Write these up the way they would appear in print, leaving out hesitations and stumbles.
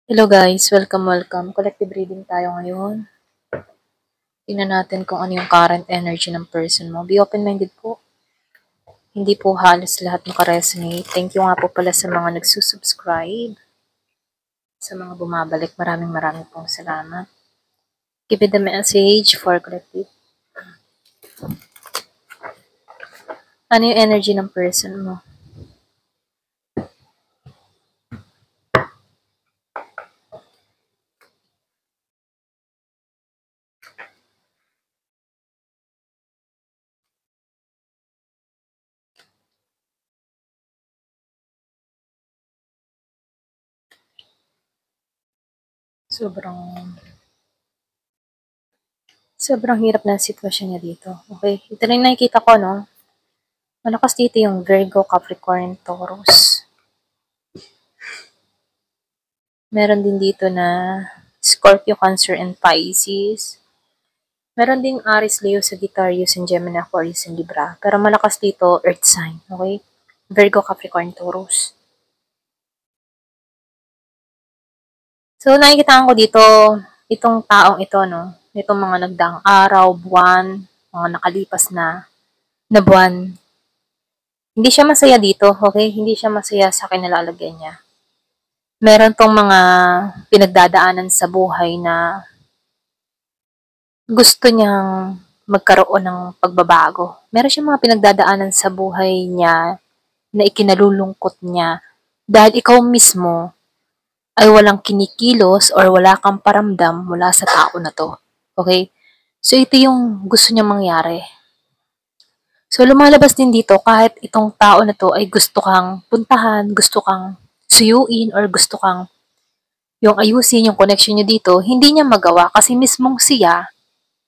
Hello guys, welcome. Collective reading tayo ngayon. Tingnan natin kung ano yung current energy ng person mo. Be open-minded po. Hindi po halos lahat makaresonate. Thank you nga po pala sa mga nagsusubscribe. Sa mga bumabalik, maraming pong salamat. Give it the message for collective. Ano yung energy ng person mo? Sobrang hirap na sitwasyon niya dito. Okay, ito na yung nakikita ko, no? Malakas dito yung Virgo, Capricorn, Taurus. Meron din dito na Scorpio, Cancer, and Pisces. Meron ding Aries, Leo, Sagittarius, and Gemini, Aquarius, and Libra. Pero malakas dito, Earth sign. Okay? Virgo, Capricorn, Taurus. So, nakikita ko dito, itong taong ito, no? Itong mga nagdaang araw, buwan, mga nakalipas na buwan. Hindi siya masaya dito, okay? Hindi siya masaya sa kinalalagyan niya. Meron tong mga pinagdadaanan sa buhay na gusto niyang magkaroon ng pagbabago. Meron siyang mga pinagdadaanan sa buhay niya na ikinalulungkot niya dahil ikaw mismo ay walang kinikilos or wala kang paramdam mula sa tao na to. Okay? So, ito yung gusto niya mangyari. So, lumalabas din dito kahit itong tao na to ay gusto kang puntahan, gusto kang suyuin, or gusto kang yung ayusin yung connection niyo dito, hindi niya magawa kasi mismong siya,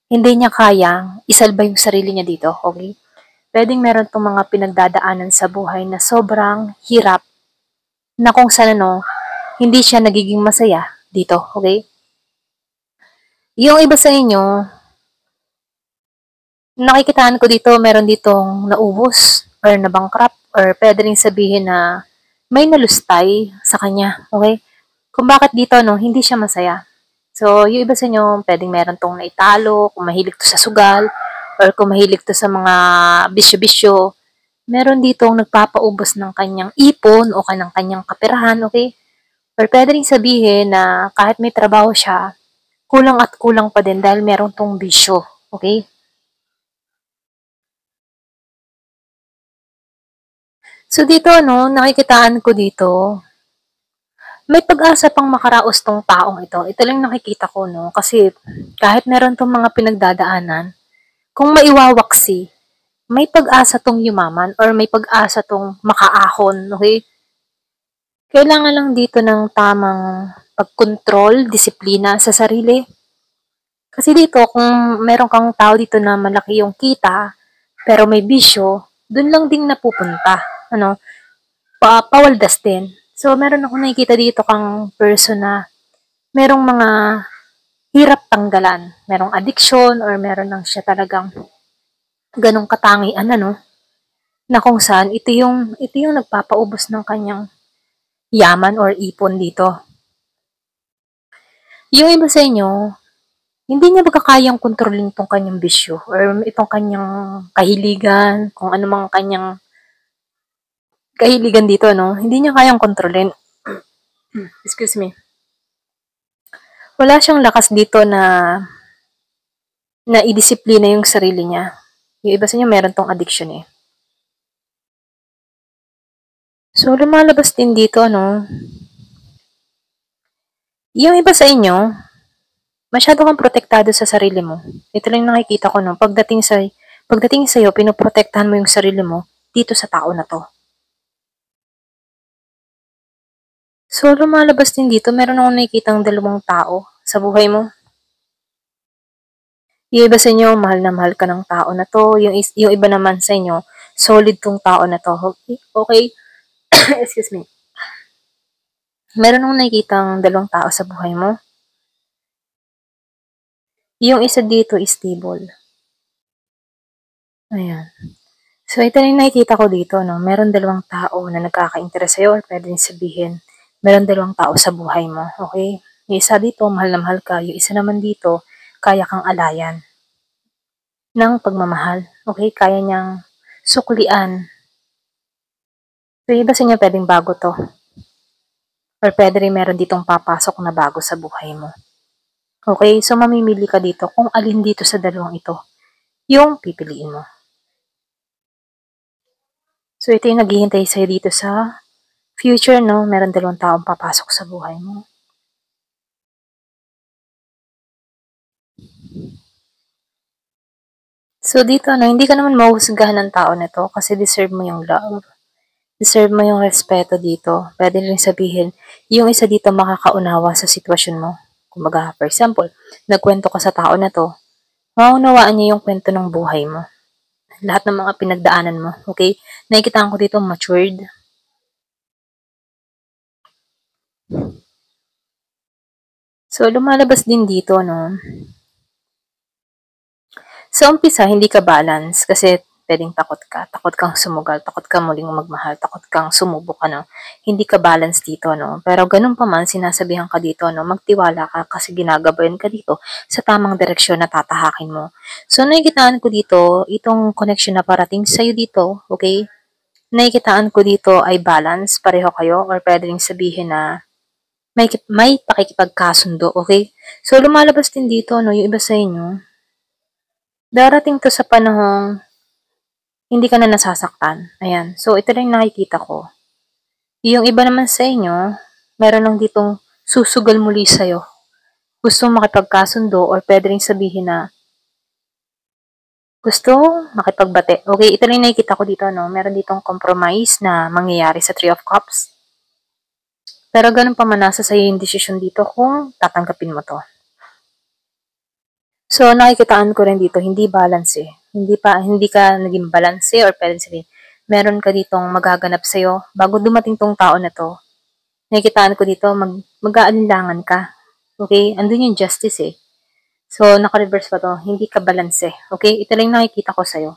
hindi niya kayang isalba yung sarili niya dito. Okay? Pwedeng meron tong mga pinagdadaanan sa buhay na sobrang hirap na kung saan hindi siya nagiging masaya dito, okay? Yung iba sa inyo, nakikitaan ko dito, meron ditong naubos or nabankrupt or pwede rin sabihin na may nalustay sa kanya, okay? Kung bakit dito, hindi siya masaya. So, yung iba sa inyo, pwedeng meron tong naitalo, kung mahilig to sa sugal, or kung mahilig to sa mga bisyo-bisyo, meron ditong nagpapaubos ng kanyang ipon o ng kanyang kaperahan, okay? Or pwede rin sabihin na kahit may trabaho siya, kulang at kulang pa din dahil meron tong bisyo, okay? So dito, nakikitaan ko dito, may pag-asa pang makaraos tong taong ito. Ito lang nakikita ko, kasi kahit meron tong mga pinagdadaanan, kung maiwawaksi, may pag-asa tong yumaman or may pag-asa tong makaahon, okay? Kailangan lang dito ng tamang pagkontrol, disiplina sa sarili. Kasi dito, kung meron kang tao dito na malaki yung kita, pero may bisyo, dun lang din napupunta. Pawaldas din. So, meron ako nakikita dito kang person na merong mga hirap tanggalan. Merong addiction or meron lang siya talagang ganong katangian, na kung saan ito yung nagpapaubos ng kanyang yaman or ipon dito. Yung iba sa inyo, hindi niya baga kayang kontrolin itong kanyang bisyo or itong kanyang kahiligan, kung ano mang kanyang kahiligan dito, hindi niya kayang kontrolin. Excuse me. Wala siyang lakas dito na idisiplina yung sarili niya. Yung iba sa inyo, meron tong addiction eh. So, lumalabas din dito, yung iba sa inyo, masyado kang protektado sa sarili mo. Ito lang nakikita ko, pagdating sa'yo, pinoprotektahan mo yung sarili mo dito sa tao na to. So, lumalabas din dito, meron akong nakikitang dalawang tao sa buhay mo. Yung iba sa inyo, mahal na mahal ka ng tao na to. Yung iba naman sa inyo, solid tong tao na to. Okay? Excuse me. Meron akong nakikitang dalawang tao sa buhay mo. Yung isa dito is stable. Ayan. So, ito na yung nakikita ko dito, Meron dalawang tao na nagkaka-interest sa'yo or pwede sabihin, Meron dalawang tao sa buhay mo, okay? Yung isa dito, mahal na mahal ka. Yung isa naman dito, kaya kang alayan ng pagmamahal. Okay? Kaya niyang suklian. So, iba sa inyo pwedeng bago to. Or pwede rin meron ditong papasok na bago sa buhay mo. Okay? So, mamimili ka dito kung alin dito sa dalawang ito yung pipiliin mo. So, ito yung naghihintay sa'yo dito sa future, no? Meron dalawang taong papasok sa buhay mo. So, dito, no, hindi ka naman mahuhusgahan ng tao na to kasi deserve mo yung love. Deserve mo yung respeto dito. Pwede rin sabihin, yung isa dito makakaunawa sa sitwasyon mo. Kumbaga, for example, nagkwento ka sa tao na to, maunawaan niya yung kwento ng buhay mo. Lahat ng mga pinagdaanan mo, okay? Nakikitaan ko dito matured. So, lumalabas din dito, no? Sa umpisa, hindi ka balance kasi pwedeng takot ka. Takot kang sumugal, takot ka muling magmahal, takot kang sumubok, ano. Hindi ka balance dito, no? Pero ganun pa man, sinasabihan ka dito, no? Magtiwala ka kasi ginagabayan ka dito sa tamang direksyon na tatahakin mo. So, nakikitaan ko dito, itong connection na parating sa'yo dito, okay? Nakikitaan ko dito ay balance, pareho kayo, or pwede rin sabihin na may pakikipagkasundo, okay? So, lumalabas din dito, no? Yung iba sa inyo, darating to sa panahong hindi ka na nasasaktan. Ayan. So, ito rin nakikita ko. Yung iba naman sa inyo, meron lang ditong susugal muli sa'yo. Gusto makipagkasundo or pwede rin sabihin na gusto makipagbate. Okay, ito rin nakikita ko dito, no? Meron ditong compromise na mangyayari sa Three of Cups. Pero ganun pa man, nasa sa'yo yung desisyon dito kung tatanggapin mo to. So, nakikitaan ko rin dito, hindi balance eh. Hindi ka naging balance or pwede sabihin, meron ka ditong magaganap sa'yo bago dumating tong tao na to. Nakikitaan ko dito, mag-aalinlangan ka. Okay? Andun yung justice eh. So, naka-reverse pa to, hindi ka balance eh. Okay? Ito lang nakikita ko sa'yo.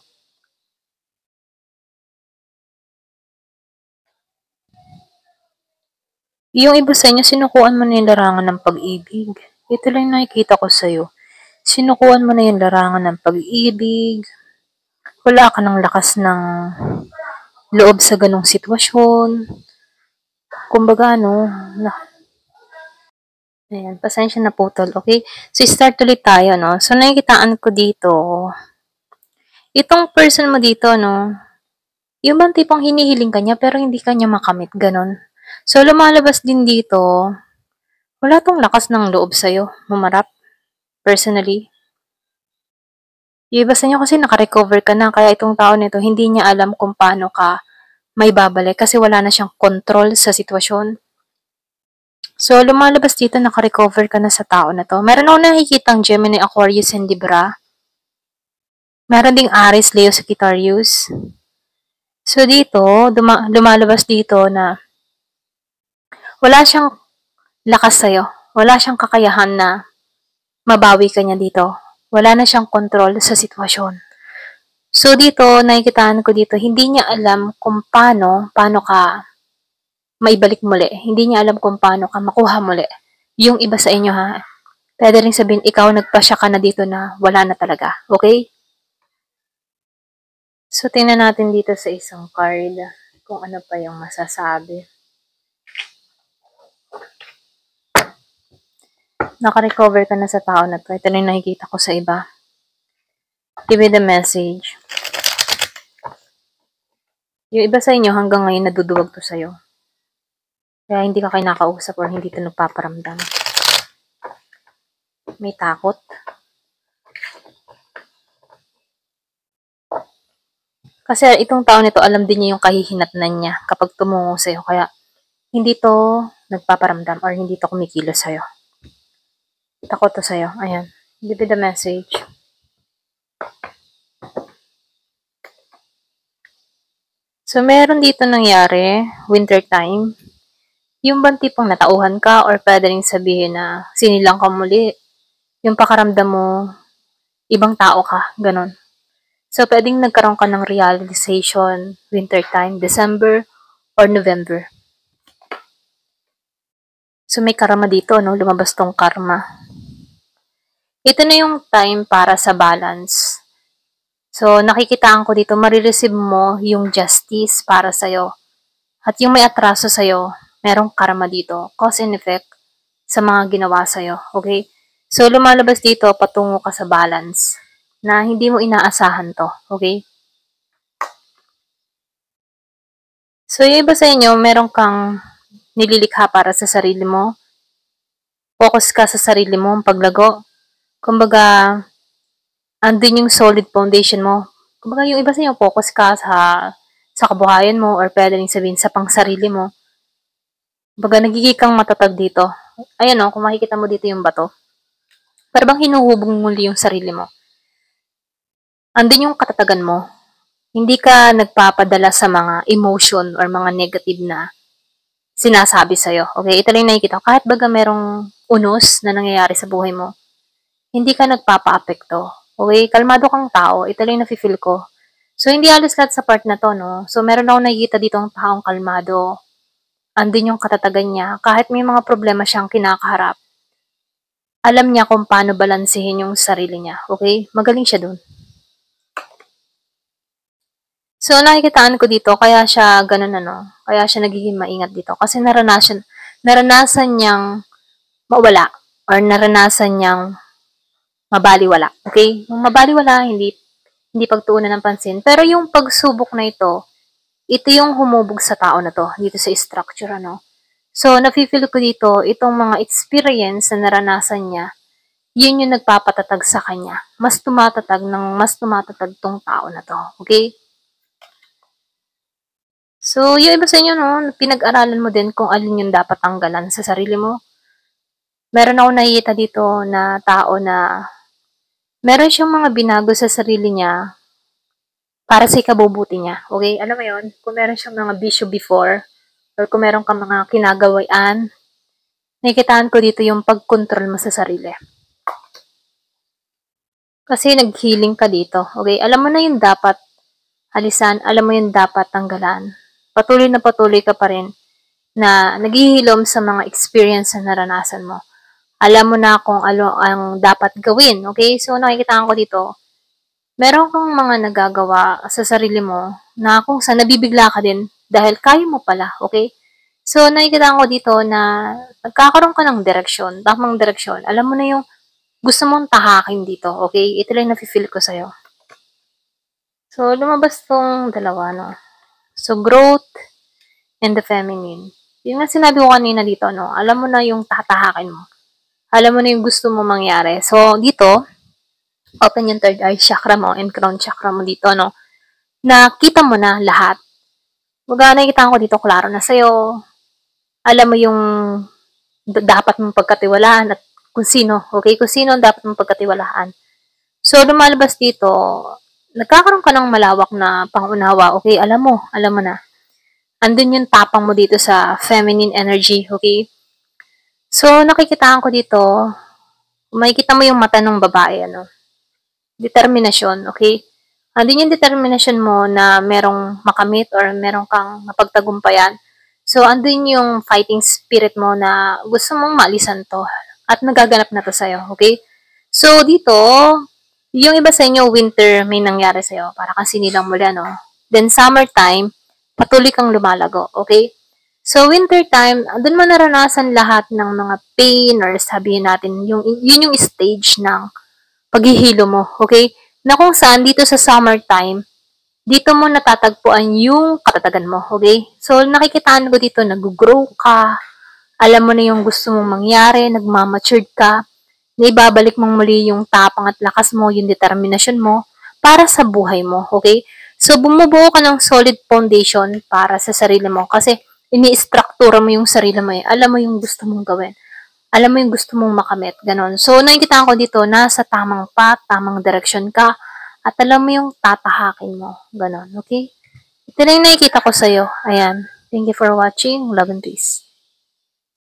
Yung iba sa inyo, sinukuan mo na yung larangan ng pag-ibig. Ito lang nakikita ko sa'yo. Sinukuan mo na yung larangan ng pag-ibig. Wala ka ng lakas ng loob sa ganong sitwasyon. Kumbaga, no, ayan, pasensya na putol, okay? So, start ulit tayo, no? So, nakikitaan ko dito, itong person mo dito, no, yung bang tipong hinihiling ka niya pero hindi ka niya makamit, ganon. So, lumalabas din dito, wala tong lakas ng loob sa'yo, humarap, personally. Yung iba sa inyo kasi nakarecover ka na, kaya itong tao nito, hindi niya alam kung paano ka may babalik kasi wala na siyang control sa sitwasyon. So, lumalabas dito, naka-recover ka na sa tao na to. Meron ako nakikitang Gemini, Aquarius, and Libra. Meron ding Aries, Leo, Sagittarius. So, dito, lumalabas dito na wala siyang lakas sa'yo. Wala siyang kakayahan na mabawi ka niya dito. Wala na siyang control sa sitwasyon. So, dito, nakikitaan ko dito, hindi niya alam kung paano ka maibalik muli. Hindi niya alam kung paano ka makuha muli. Yung iba sa inyo ha, pwede rin sabihin, ikaw nagpasya ka na dito na wala na talaga. Okay? So, tingnan natin dito sa isang card kung ano pa yung masasabi. Naka-recover ka na sa tao na to. Ito na yung nakikita ko sa iba. Give me the message. Yung iba sa inyo hanggang ngayon naduduwag to sa'yo. Kaya hindi ka kinakausap or hindi to nagpaparamdam. May takot. Kasi itong tao nito, alam din niya yung kahihinatnan niya kapag tumungo sa'yo. Kaya hindi to nagpaparamdam or hindi to kumikilos sa'yo. Takot to sa'yo. Ayan. Give me the message. So, meron dito nangyari, winter time. Yung bang tipong natauhan ka or pwede rin sabihin na sinilang ka muli. Yung pakaramdam mo, ibang tao ka. Ganon. So, pwedeng nagkaroon ka ng realization, winter time, December, or November. So, may karma dito, no? Lumabas tong karma. Ito na yung time para sa balance. So, nakikitaan ko dito, marireceive mo yung justice para sa'yo. At yung may atraso sa'yo, merong karma dito. Cause and effect sa mga ginawa sa'yo. Okay? So, lumalabas dito, patungo ka sa balance na hindi mo inaasahan to. Okay? So, yung iba sa inyo, meron kang nililikha para sa sarili mo. Focus ka sa sarili mo, paglago. Kumbaga, andun yung solid foundation mo. Kumbaga, yung iba sa inyo, focus ka sa kabuhayan mo or pwede rin sabihin sa pang sarili mo. Kumbaga, nagiging kang matatag dito. Ayan o, kung makikita mo dito yung bato. Para bang hinuhubog muli yung sarili mo. Andun yung katatagan mo. Hindi ka nagpapadala sa mga emotion or mga negative na sinasabi sa'yo. Okay, ito lang yung nakikita ko. Kahit baga merong unos na nangyayari sa buhay mo, hindi ka nagpapa-apekto. Okay, kalmado kang tao. Ito lang yung nafe-feel ko. So, hindi halos lahat sa part na to, no? So, meron akong nakikita dito ang taong kalmado. Andun yung katatagan niya. Kahit may mga problema siyang kinakaharap, alam niya kung paano balansehin yung sarili niya. Okay? Magaling siya dun. So, nakikitaan ko dito, kaya siya ganun kaya siya nagiging maingat dito. Kasi naranasan niyang mawala or naranasan niyang mabaliwala. Okay? Yung mabaliwala, hindi pagtuunan ng pansin. Pero yung pagsubok na ito yung humubog sa tao na to, dito sa structure, So, nafe-feel ko dito, itong mga experience na naranasan niya, yun yung nagpapatatag sa kanya. Mas tumatatag tong tao na to. Okay? So, yung iba sa inyo, pinag-aralan mo din kung alin yung dapat tanggalan sa sarili mo. Meron ako nakikita dito na tao na meron siyang mga binago sa sarili niya para sa ikabubuti niya. Okay? Alam mo yun? Kung meron siyang mga bisyo before, or kung meron kang mga kinagawayan, nakikitaan ko dito yung pag-control mo sa sarili. Kasi nag-healing ka dito. Okay? Alam mo na yung dapat alisan, alam mo yung dapat tanggalan. Patuloy na patuloy ka pa rin na naghihilom sa mga experience na naranasan mo. Alam mo na kung ano ang dapat gawin. Okay? So, nakikitaan ko dito, meron kang mga nagagawa sa sarili mo na kung saan nabibigla ka din dahil kaya mo pala. Okay? So, nakikitaan ko dito na nagkakaroon ka ng direksyon, tamang direksyon. Alam mo na yung gusto mong tahakin dito. Okay? Ito lang nafe-feel ko sa'yo. So, lumabas tong dalawa, So, growth and the feminine. Yung nga sinabi ko kanina dito, alam mo na yung tatahakin mo. Alam mo na yung gusto mo mangyari. So, dito, open yung third eye chakra mo and crown chakra mo dito, Nakita mo na lahat. Baga, nakikita ko dito, klaro na sa'yo. Alam mo yung dapat mong pagkatiwalaan at kung sino, okay? Kung sino ang dapat mong pagkatiwalaan. So, lumalabas dito, nagkakaroon ka ng malawak na pangunawa, okay? Alam mo na. Andun yung tapang mo dito sa feminine energy, okay? So, nakikitaan ko dito, makikita mo yung mata ng babae, Determinasyon, okay? Andun yung determinasyon mo na merong makamit or merong kang mapagtagumpayan. So, andun yung fighting spirit mo na gusto mong maalisan to at nagaganap na to sa'yo, okay? So, dito, yung iba sa inyo, winter may nangyari sa'yo. Para kang sinilang muli, Then, summertime, patuloy kang lumalago, okay? So, winter time, doon mo naranasan lahat ng mga pain or sabihin natin, yun yung stage ng paghihilo mo, okay? Na kung saan dito sa summertime, dito mo natatagpuan yung katatagan mo, okay? So, nakikitaan ko dito, nag-grow ka, alam mo na yung gusto mong mangyari, nagmamatured ka, na ibabalik mong muli yung tapang at lakas mo, yung determinasyon mo, para sa buhay mo, okay? So, bumubuo ka ng solid foundation para sa sarili mo kasi ini-structura mo yung sarili mo Alam mo yung gusto mong gawin. Alam mo yung gusto mong makamit. Ganon. So, nakikita ko dito, nasa tamang path, tamang direction ka, at alam mo yung tatahakin mo. Ganon. Okay? Ito na yung nakikita ko sa'yo. Ayan. Thank you for watching. Love and peace.